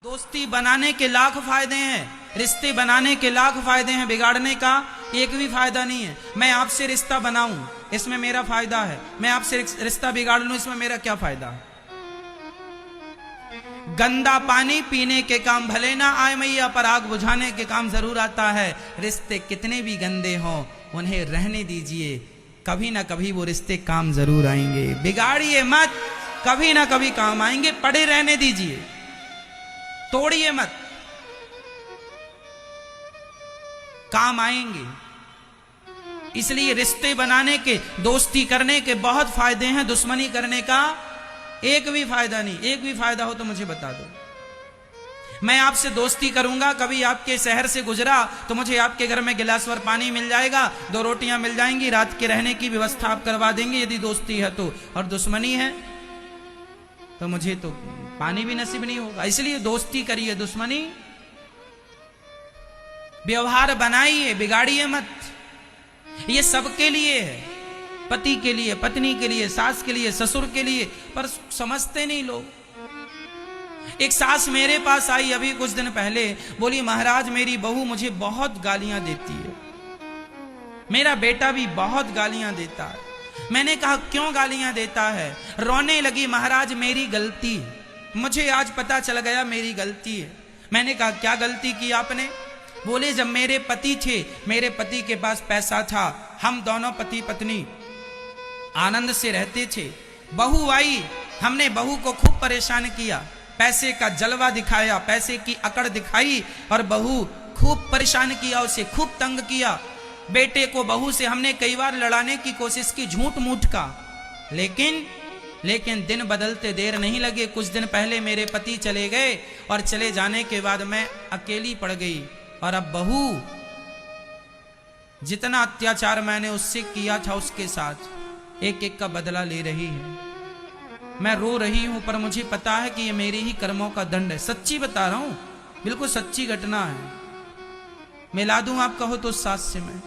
दोस्ती बनाने के लाख फायदे हैं, रिश्ते बनाने के लाख फायदे हैं, बिगाड़ने का एक भी फायदा नहीं है। मैं आपसे रिश्ता बनाऊं इसमें मेरा फायदा है, मैं आपसे रिश्ता बिगाड़ लूं इसमें मेरा क्या फायदा है। गंदा पानी पीने के काम भले ना आए मैया, पर आग बुझाने के काम जरूर आता है। रिश्ते कितने भी गंदे हों उन्हें रहने दीजिए, कभी ना कभी वो रिश्ते काम जरूर आएंगे। बिगाड़िए मत, कभी ना कभी काम आएंगे। पड़े रहने दीजिए, तोड़िए मत, काम आएंगे। इसलिए रिश्ते बनाने के, दोस्ती करने के बहुत फायदे हैं, दुश्मनी करने का एक भी फायदा नहीं। एक भी फायदा हो तो मुझे बता दो। मैं आपसे दोस्ती करूंगा, कभी आपके शहर से गुजरा तो मुझे आपके घर में गिलास भर पानी मिल जाएगा, 2 रोटियां मिल जाएंगी, रात के रहने की व्यवस्था आप करवा देंगे यदि दोस्ती है तो। और दुश्मनी है तो मुझे तो पानी भी नसीब नहीं होगा। इसलिए दोस्ती करिए, दुश्मनी व्यवहार बनाइए, बिगाड़िए मत। ये सबके लिए है, पति के लिए, पत्नी के लिए, सास के लिए, ससुर के लिए, पर समझते नहीं लोग। एक सास मेरे पास आई अभी कुछ दिन पहले, बोली महाराज मेरी बहू मुझे बहुत गालियां देती है, मेरा बेटा भी बहुत गालियां देता है। मैंने कहा क्यों गालियां देता है? रोने लगी, महाराज मेरी गलती, मुझे आज पता चल गया मेरी गलती है। मैंने कहा क्या गलती की आपने? बोले जब मेरे पति थे, मेरे पति के पास पैसा था, हम दोनों पति पत्नी आनंद से रहते थे। बहू आई, हमने बहू को खूब परेशान किया, पैसे का जलवा दिखाया, पैसे की अकड़ दिखाई और बहू खूब परेशान किया, उसे खूब तंग किया। बेटे को बहू से हमने कई बार लड़ाने की कोशिश की, झूठ मूठ का, लेकिन दिन बदलते देर नहीं लगे। कुछ दिन पहले मेरे पति चले गए और चले जाने के बाद मैं अकेली पड़ गई। और अब बहू जितना अत्याचार मैंने उससे किया था उसके साथ एक एक का बदला ले रही है। मैं रो रही हूं, पर मुझे पता है कि ये मेरे ही कर्मों का दंड है। सच्ची बता रहा हूं, बिल्कुल सच्ची घटना है। मिला दूं आप कहो तो सास से मैं।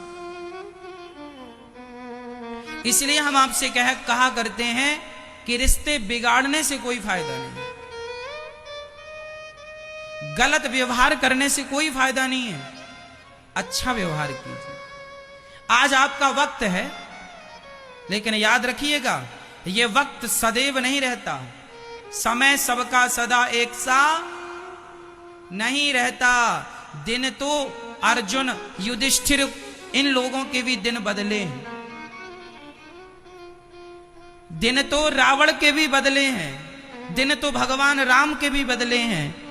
इसलिए हम आपसे कहा करते हैं कि रिश्ते बिगाड़ने से कोई फायदा नहीं, गलत व्यवहार करने से कोई फायदा नहीं है। अच्छा व्यवहार कीजिए। आज आपका वक्त है, लेकिन याद रखिएगा यह वक्त सदैव नहीं रहता। समय सबका सदा एक सा नहीं रहता। दिन तो अर्जुन, युधिष्ठिर, इन लोगों के भी दिन बदले हैं, दिन तो रावण के भी बदले हैं, दिन तो भगवान राम के भी बदले हैं।